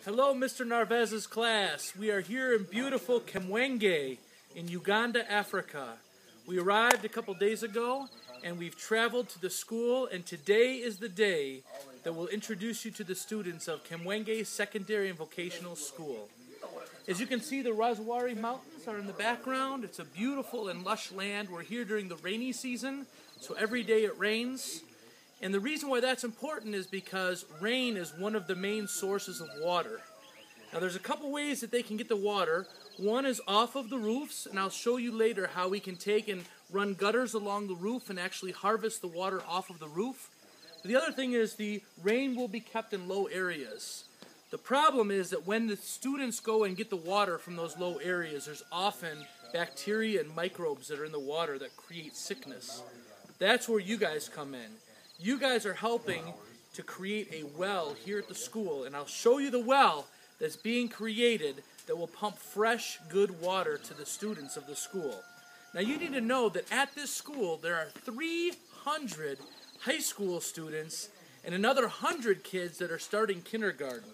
Hello, Mr. Narvaez's class. We are here in beautiful Kamwenge in Uganda, Africa. We arrived a couple days ago and we've traveled to the school, and today is the day that we'll introduce you to the students of Kamwenge Secondary and Vocational School. As you can see, the Rwazari Mountains are in the background. It's a beautiful and lush land. We're here during the rainy season, so every day it rains. And the reason why that's important is because rain is one of the main sources of water. Now there's a couple ways that they can get the water. One is off of the roofs, and I'll show you later how we can take and run gutters along the roof and actually harvest the water off of the roof. The other thing is the rain will be kept in low areas. The problem is that when the students go and get the water from those low areas, there's often bacteria and microbes that are in the water that create sickness. That's where you guys come in. You guys are helping to create a well here at the school, and I'll show you the well that's being created that will pump fresh, good water to the students of the school. Now you need to know that at this school there are 300 high school students and another 100 kids that are starting kindergarten.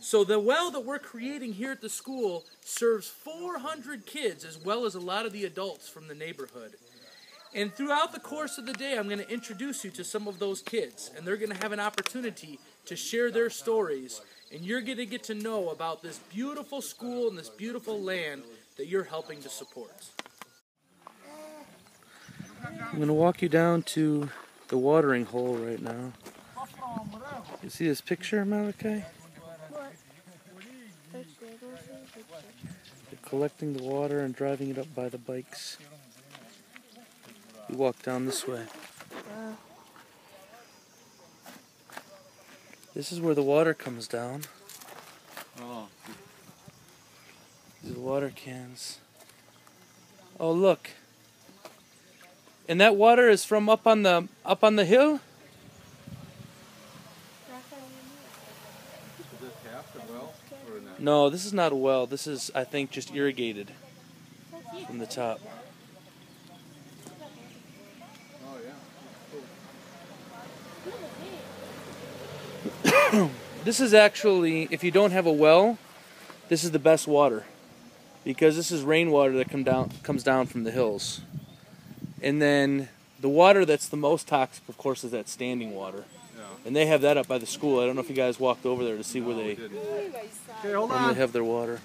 So the well that we're creating here at the school serves 400 kids as well as a lot of the adults from the neighborhood. And throughout the course of the day, I'm going to introduce you to some of those kids, and they're going to have an opportunity to share their stories, and you're going to get to know about this beautiful school and this beautiful land that you're helping to support. I'm going to walk you down to the watering hole right now. You see this picture, Malachi? They're collecting the water and driving it up by the bikes. We walk down this way. This is where the water comes down. Oh. These are the water cans. Oh, look. And that water is from up on the hill? Is this half the well or not? No, this is not a well. This is, I think, just irrigated from the top. This is actually, if you don't have a well, this is the best water, because this is rainwater that comes down from the hills. And then the water that's the most toxic, of course, is that standing water. Yeah. And they have that up by the school. I don't know if you guys walked over there to see where they normally have their water.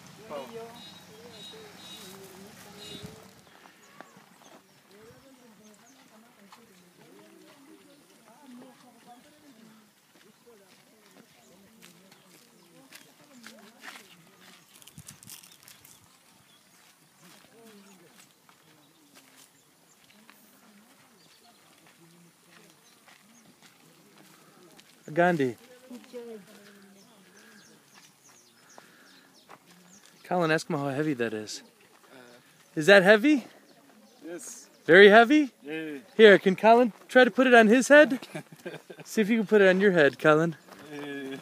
Gandhi. Colin, ask him how heavy that is. Is that heavy? Yes. Very heavy? Yeah. Here, can Colin try to put it on his head? See if you can put it on your head, Colin. Yeah.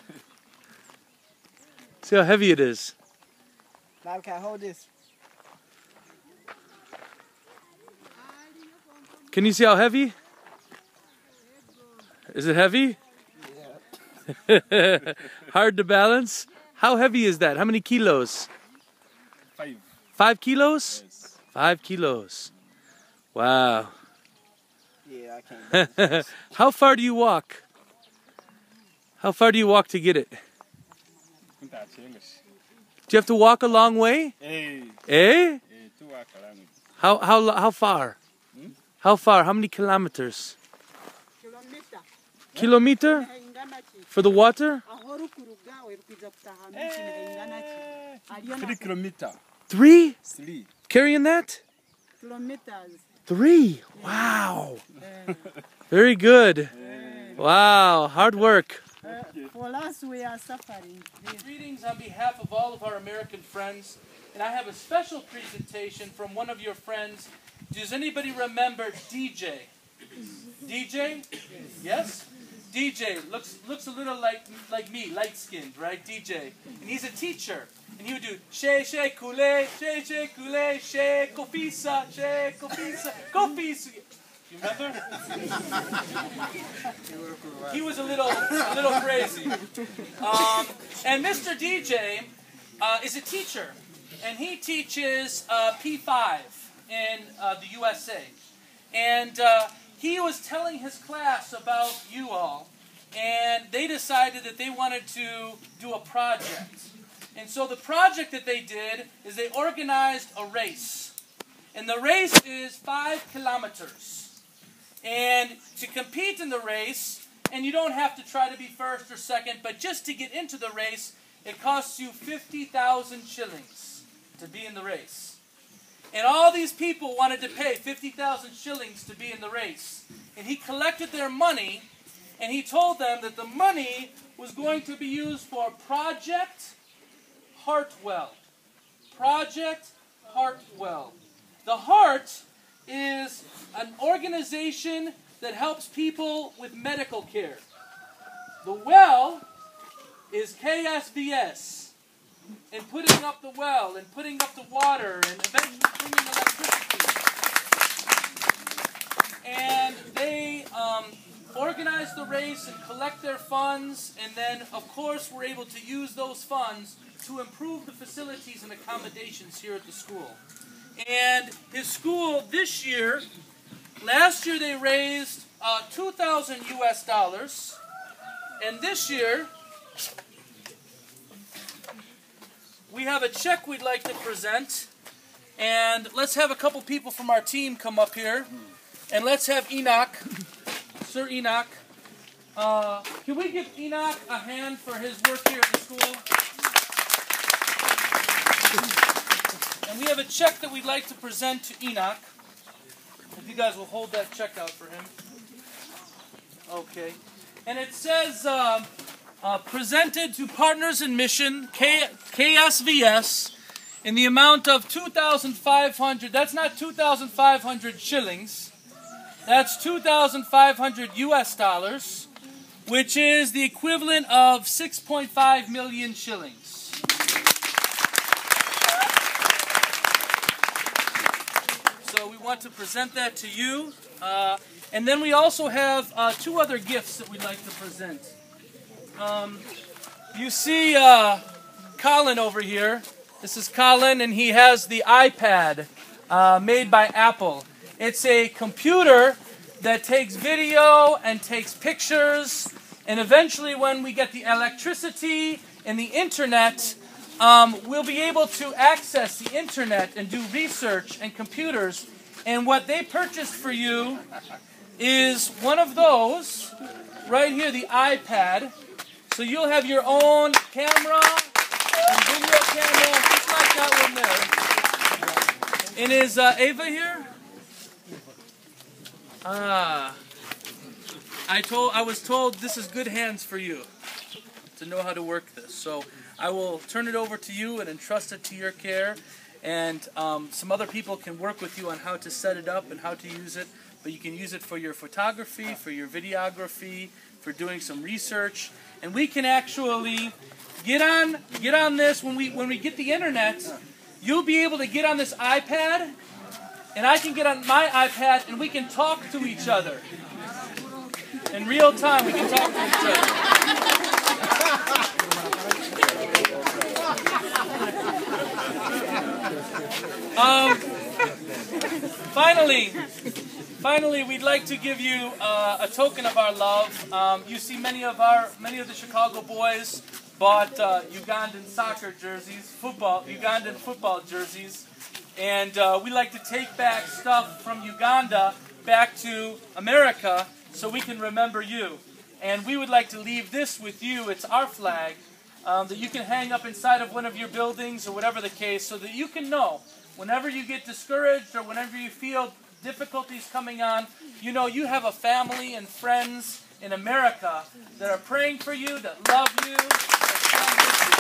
See how heavy it is. Malachi, hold this. Can you see how heavy? Is it heavy? Hard to balance? How heavy is that? How many kilos? 5. 5 kilos? Yes. 5 kilos. Wow. Yeah, I can't. How far do you walk? How far do you walk to get it? Do you have to walk a long way? Eh? How far? How far? How many kilometers? Kilometer? For the water? 3 kilometers. 3? 3. Carrying that? Kilometers. 3? Wow. Very good. Wow. Hard work. For us, we are suffering. Greetings on behalf of all of our American friends. And I have a special presentation from one of your friends. Does anybody remember DJ? DJ? Yes? DJ looks a little like me, light-skinned, right? DJ. And he's a teacher. And he would do she kule, she kule, she kofisa, she kofisa, kofisa. You Remember? He was a little crazy. And Mr. DJ is a teacher, and he teaches P5 in the USA. And he was telling his class about you all, and they decided that they wanted to do a project. And so the project that they did is they organized a race. And the race is 5 kilometers. And to compete in the race, and you don't have to try to be first or second, but just to get into the race, it costs you 50,000 shillings to be in the race. And all these people wanted to pay 50,000 shillings to be in the race. And he collected their money, and he told them that the money was going to be used for Project Heartwell. Project Heartwell. The Heart is an organization that helps people with medical care. The Well is KSVS, and putting up the well, and putting up the water, and eventually bringing electricity. And they organize the race and collect their funds, and then, of course, we're able to use those funds to improve the facilities and accommodations here at the school. And his school this year, last year they raised 2,000 US dollars, and this year we have a check we'd like to present. And let's have a couple people from our team come up here, and let's have Enoch, Sir Enoch. Can we give Enoch a hand for his work here at the school? And we have a check that we'd like to present to Enoch. If you guys will hold that check out for him. Okay. And it says, presented to Partners in Mission, KSVS, in the amount of 2,500. That's not 2,500 shillings. That's 2,500 US dollars, which is the equivalent of 6.5 million shillings. So we want to present that to you. And then we also have 2 other gifts that we'd like to present. You see Colin over here. This is Colin, and he has the iPad made by Apple. It's a computer that takes video and takes pictures, and eventually when we get the electricity and the internet, we'll be able to access the internet and do research and computers. And what they purchased for you is one of those right here, the iPad. So you'll have your own camera and video camera, just like that one there. And is Ava here? I was told this is good hands for you to know how to work this. So I will turn it over to you and entrust it to your care. And some other people can work with you on how to set it up and how to use it. But you can use it for your photography, for your videography, for doing some research. And we can actually get on this when we get the internet. You'll be able to get on this iPad, and I can get on my iPad, and we can talk to each other. In real time, we can talk to each other. Finally, we'd like to give you a token of our love. You see, many of the Chicago boys bought Ugandan soccer jerseys, Ugandan football jerseys, and we like to take back stuff from Uganda back to America so we can remember you. And we would like to leave this with you. It's our flag that you can hang up inside of one of your buildings or whatever the case, so that you can know whenever you get discouraged or whenever you feel difficulties coming on, you know you have a family and friends in America that are praying for you, that love you, that stand with you.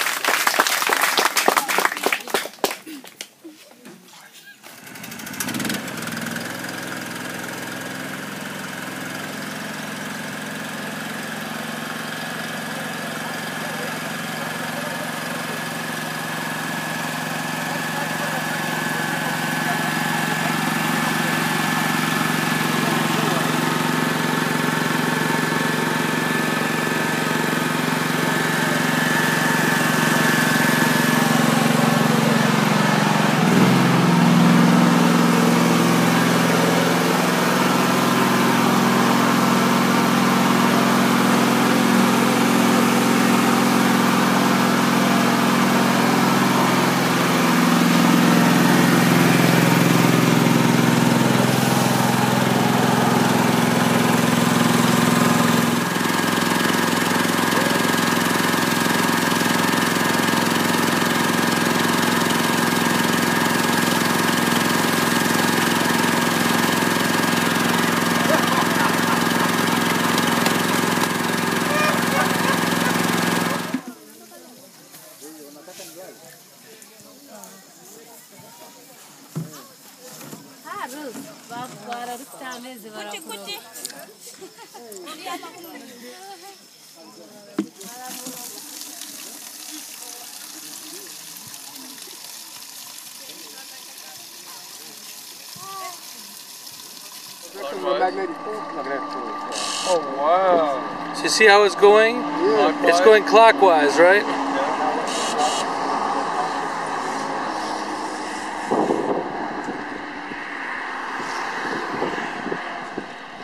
Oh wow! So you see how it's going? Yeah. It's going clockwise, right?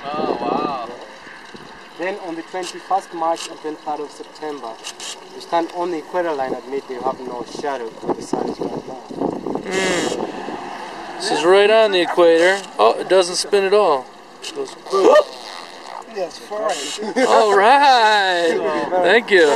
Oh wow! Then on the 21st March until 3rd of September, you stand on the equator line at midday, you have no shadow because the sun is right down. This is right on the equator. Oh, it doesn't spin at all. It goes, Yes, fine. all right. Thank you.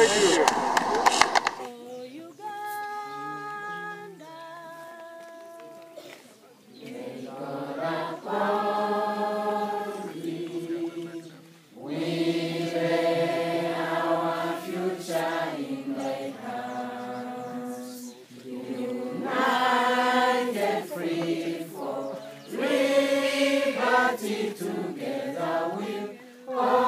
Together we'll